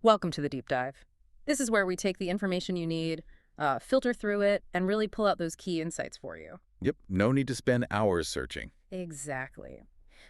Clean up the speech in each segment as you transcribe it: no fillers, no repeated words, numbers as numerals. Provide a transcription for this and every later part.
Welcome to the deep dive. This is where we take the information you need, filter through it, and really pull out those key insights for you. Yep, no need to spend hours searching. Exactly.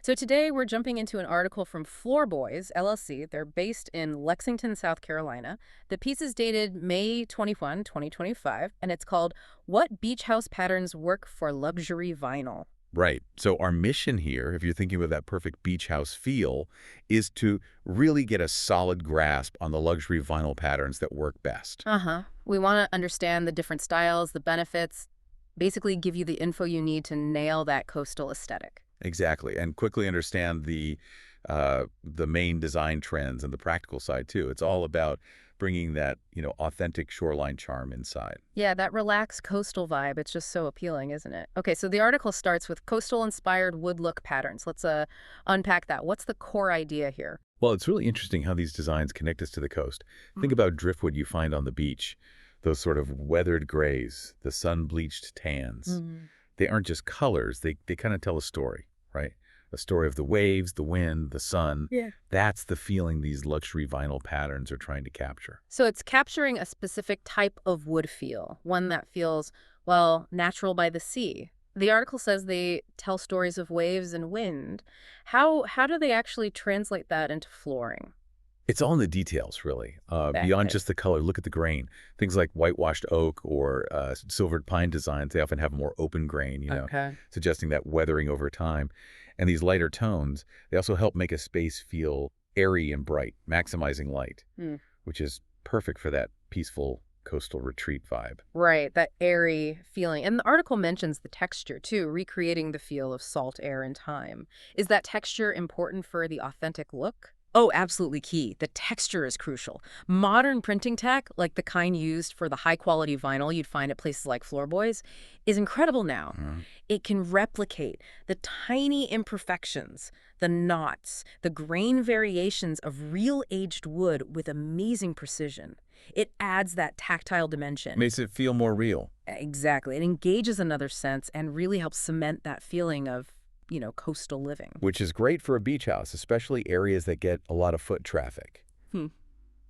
So today we're jumping into an article from Floor Boys, LLC. They're based in Lexington, South Carolina. The piece is dated May 21, 2025, and it's called What Beach House Patterns Work for Luxury Vinyl. Right. So our mission here, if you're thinking of that perfect beach house feel, is to really get a solid grasp on the luxury vinyl patterns that work best. Uh-huh. We want to understand the different styles, the benefits, basically give you the info you need to nail that coastal aesthetic. Exactly. And quickly understand the main design trends and the practical side too. It's all about bringing that, authentic shoreline charm inside. Yeah, that relaxed coastal vibe, it's just so appealing, isn't it? Okay, so the article starts with coastal-inspired wood look patterns. Let's unpack that. What's the core idea here? Well, it's really interesting how these designs connect us to the coast. Think about driftwood you find on the beach, those sort of weathered grays, the sun-bleached tans. Mhm. They aren't just colors, they kind of tell a story, right? A story of the waves, the wind, the sun. Yeah. That's the feeling these luxury vinyl patterns are trying to capture. So it's capturing a specific type of wood feel, one that feels, well, natural by the sea. The article says they tell stories of waves and wind. How do they actually translate that into flooring? It's all in the details, really. Bet Beyond it. just the color, look at the grain. Things like whitewashed oak or silvered pine designs, they often have more open grain, Okay. suggesting that weathering over time. And these lighter tones, they also help make a space feel airy and bright, maximizing light, Hmm. which is perfect for that peaceful coastal retreat vibe. Right, that airy feeling. And the article mentions the texture, too, recreating the feel of salt air and time. Is that texture important for the authentic look? Oh, absolutely key. The texture is crucial. Modern printing tech, like the kind used for the high-quality vinyl you'd find at places like Floorboys, is incredible now. Mhm. It can replicate the tiny imperfections, the knots, the grain variations of real aged wood with amazing precision. It adds that tactile dimension. Makes it feel more real. Exactly. It engages another sense and really helps cement that feeling of, coastal living. Which is great for a beach house, especially areas that get a lot of foot traffic. Hmm.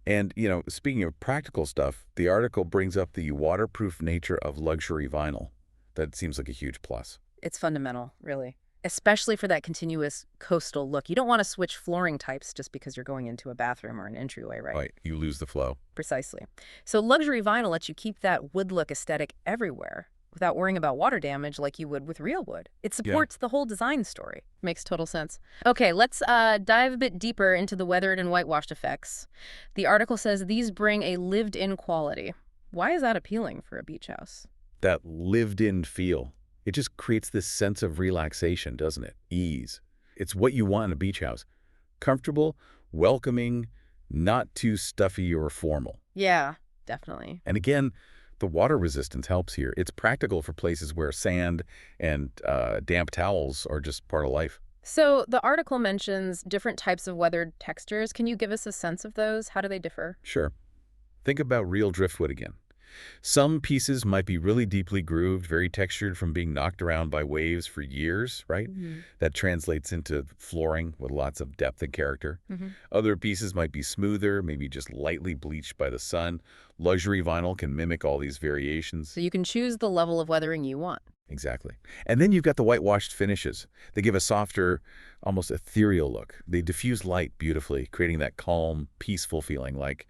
And, speaking of practical stuff, the article brings up the waterproof nature of luxury vinyl. That seems like a huge plus. It's fundamental, really, especially for that continuous coastal look. You don't want to switch flooring types just because you're going into a bathroom or an entryway, right? Right, you lose the flow. Precisely. So luxury vinyl lets you keep that wood look aesthetic everywhere without worrying about water damage like you would with real wood. It supports the whole design story. Makes total sense. Okay, let's dive a bit deeper into the weathered and whitewashed effects. The article says these bring a lived-in quality. Why is that appealing for a beach house? That lived-in feel. It just creates this sense of relaxation, doesn't it? Ease. It's what you want in a beach house. Comfortable, welcoming, not too stuffy or formal. Yeah, definitely. And again, the water resistance helps here. It's practical for places where sand and damp towels are just part of life. So the article mentions different types of weathered textures. Can you give us a sense of those? How do they differ? Sure. Think about real driftwood again. Some pieces might be really deeply grooved, very textured from being knocked around by waves for years, right? Mhm. That translates into flooring with lots of depth and character. Mhm. Other pieces might be smoother, maybe just lightly bleached by the sun. Luxury vinyl can mimic all these variations. So you can choose the level of weathering you want. Exactly. And then you've got the whitewashed finishes. They give a softer, almost ethereal look. They diffuse light beautifully, creating that calm, peaceful feeling like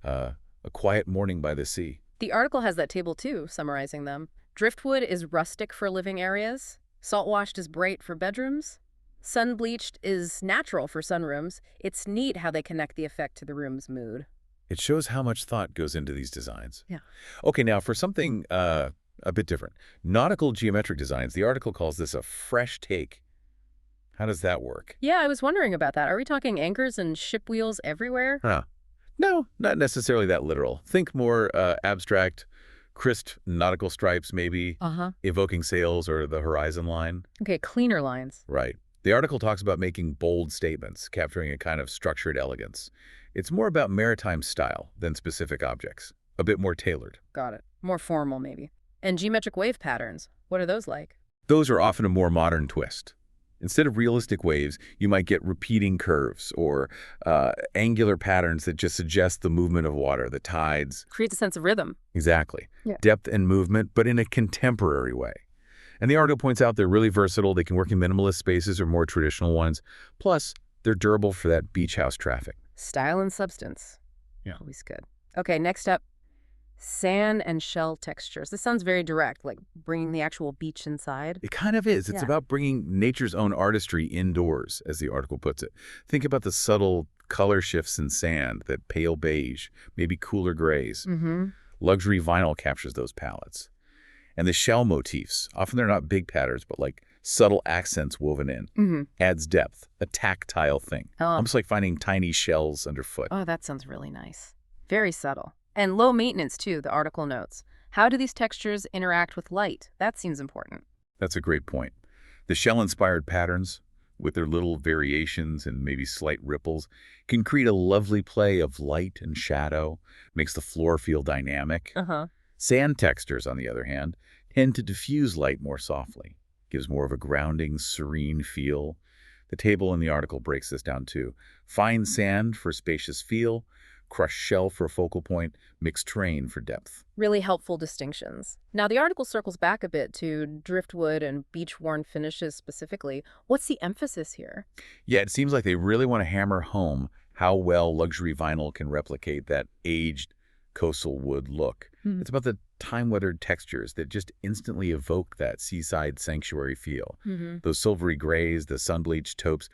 a quiet morning by the sea. The article has that table too, summarizing them. Driftwood is rustic for living areas. Salt-washed is bright for bedrooms. Sun-bleached is natural for sunrooms. It's neat how they connect the effect to the room's mood. It shows how much thought goes into these designs. Yeah. Okay, now for something a bit different. Nautical geometric designs. The article calls this a fresh take. How does that work? Yeah, I was wondering about that. Are we talking anchors and ship wheels everywhere? Huh. No, not necessarily that literal. Think more abstract, crisp nautical stripes maybe, Uh-huh. evoking sails or the horizon line. Okay, cleaner lines. Right. The article talks about making bold statements, capturing a kind of structured elegance. It's more about maritime style than specific objects, a bit more tailored. Got it. More formal, maybe. And geometric wave patterns. What are those like? Those are often a more modern twist. Instead of realistic waves, you might get repeating curves or angular patterns that just suggest the movement of water, the tides. Creates a sense of rhythm. Exactly. Yeah. Depth and movement, but in a contemporary way. And the article points out they're really versatile. They can work in minimalist spaces or more traditional ones. Plus, they're durable for that beach house traffic. Style and substance. Yeah. Always good. Okay, next up, sand and shell textures. This sounds very direct, like bringing the actual beach inside. It kind of is. It's Yeah. about bringing nature's own artistry indoors, as the article puts it. Think about the subtle color shifts in sand, that pale beige, maybe cooler grays. Mm-hmm. Luxury vinyl captures those palettes. And the shell motifs, often they're not big patterns, but like subtle accents woven in, Mm-hmm. adds depth, a tactile thing. Oh. Almost like finding tiny shells underfoot. Oh, that sounds really nice. Very subtle. And low maintenance, too, the article notes. How do these textures interact with light? That seems important. That's a great point. The shell-inspired patterns, with their little variations and maybe slight ripples, can create a lovely play of light and shadow, makes the floor feel dynamic. Uh-huh. Sand textures, on the other hand, tend to diffuse light more softly, gives more of a grounding, serene feel. The table in the article breaks this down too. Fine sand for spacious feel, crushed shell for a focal point, mixed terrain for depth. Really helpful distinctions. Now, the article circles back a bit to driftwood and beach-worn finishes specifically. What's the emphasis here? Yeah, it seems like they really want to hammer home how well luxury vinyl can replicate that aged coastal wood look. Hmm. It's about the time-weathered textures that just instantly evoke that seaside sanctuary feel. Mm-hmm. Those silvery grays, the sun-bleached taupes,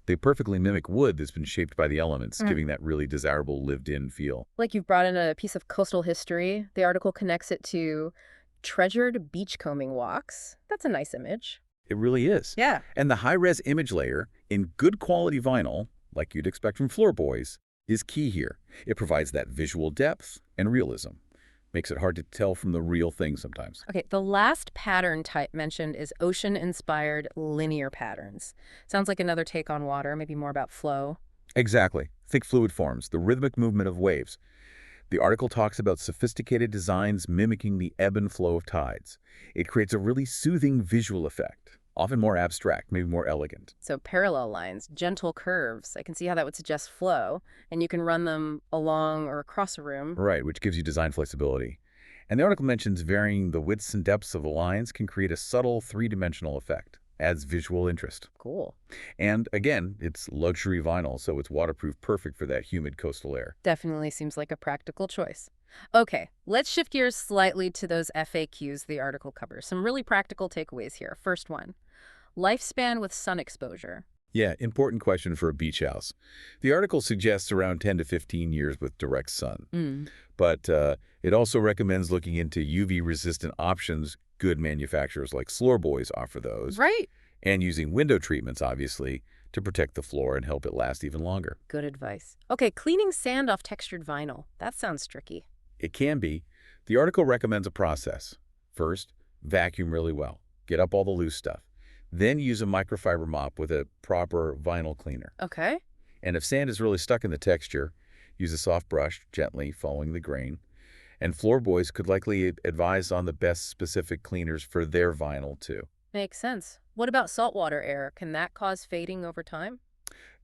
they perfectly mimic wood that's been shaped by the elements, giving that really desirable lived-in feel. Like you've brought in a piece of coastal history. The article connects it to treasured beachcombing walks. That's a nice image. It really is. Yeah. And the high-res image layer in good quality vinyl, like you'd expect from Floorboys, is key here. It provides that visual depth and realism. Makes it hard to tell from the real thing sometimes. Okay, the last pattern type mentioned is ocean-inspired linear patterns. Sounds like another take on water, maybe more about flow. Exactly. Think fluid forms, the rhythmic movement of waves. The article talks about sophisticated designs mimicking the ebb and flow of tides. It creates a really soothing visual effect, often more abstract, maybe more elegant. So parallel lines, gentle curves. I can see how that would suggest flow, and you can run them along or across a room. Right, which gives you design flexibility. And the article mentions varying the widths and depths of the lines can create a subtle three-dimensional effect, adds visual interest. Cool. And again, it's luxury vinyl, so it's waterproof, perfect for that humid coastal air. Definitely seems like a practical choice. Okay, let's shift gears slightly to those FAQs the article covers. Some really practical takeaways here. First one, lifespan with sun exposure. Yeah, important question for a beach house. The article suggests around 10 to 15 years with direct sun. But it also recommends looking into UV-resistant options. Good manufacturers like Floorboys offer those. Right. And using window treatments, obviously, to protect the floor and help it last even longer. Good advice. Okay, cleaning sand off textured vinyl. That sounds tricky. It can be. The article recommends a process. First, vacuum really well. Get up all the loose stuff. Then use a microfiber mop with a proper vinyl cleaner. Okay. And if sand is really stuck in the texture, use a soft brush, gently following the grain. And Floorboys could likely advise on the best specific cleaners for their vinyl, too. Makes sense. What about saltwater air? Can that cause fading over time?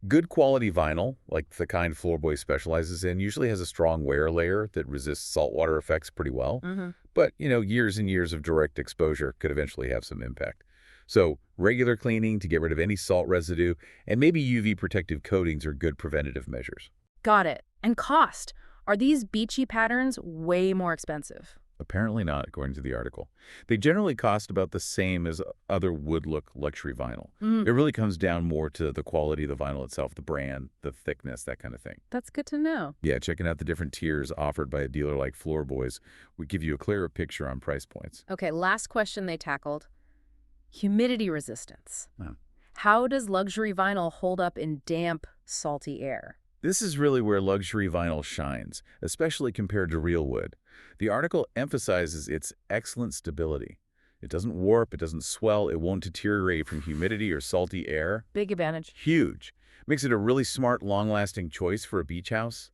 Good quality vinyl, like the kind Floorboy specializes in, usually has a strong wear layer that resists saltwater effects pretty well. But, years and years of direct exposure could eventually have some impact. So regular cleaning to get rid of any salt residue, and maybe UV protective coatings are good preventative measures. Got it. And cost. Are these beachy patterns way more expensive? Apparently not, according to the article. They generally cost about the same as other wood-look luxury vinyl. It really comes down more to the quality of the vinyl itself, the brand, the thickness, that kind of thing. That's good to know. Yeah, checking out the different tiers offered by a dealer like Floorboys would give you a clearer picture on price points. Okay, last question they tackled. Humidity resistance. Wow. How does luxury vinyl hold up in damp, salty air? This is really where luxury vinyl shines, especially compared to real wood. The article emphasizes its excellent stability. It doesn't warp, it doesn't swell, it won't deteriorate from humidity or salty air. Big advantage. Huge. Makes it a really smart, long-lasting choice for a beach house.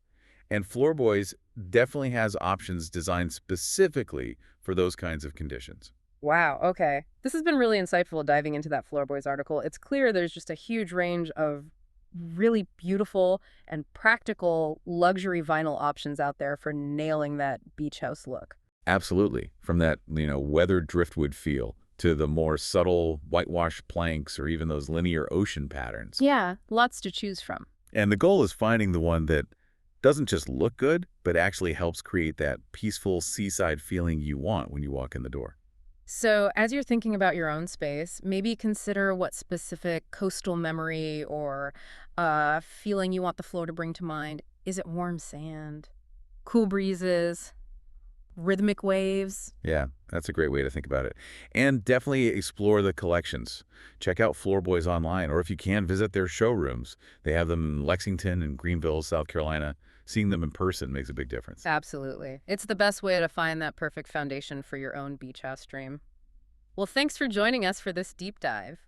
And Floorboys definitely has options designed specifically for those kinds of conditions. Wow, okay. This has been really insightful diving into that Floorboys article. It's clear there's just a huge range of really beautiful and practical luxury vinyl options out there for nailing that beach house look. Absolutely. From that, weathered driftwood feel to the more subtle whitewashed planks or even those linear ocean patterns. Yeah, lots to choose from. And the goal is finding the one that doesn't just look good, but actually helps create that peaceful seaside feeling you want when you walk in the door. So, as you're thinking about your own space, maybe consider what specific coastal memory or feeling you want the floor to bring to mind. Is it warm sand, cool breezes, rhythmic waves? Yeah, that's a great way to think about it. And definitely explore the collections. Check out Floorboys online, or if you can, visit their showrooms. They have them in Lexington and Greenville, South Carolina. Seeing them in person makes a big difference. Absolutely. It's the best way to find that perfect foundation for your own beach house dream. Well, thanks for joining us for this deep dive.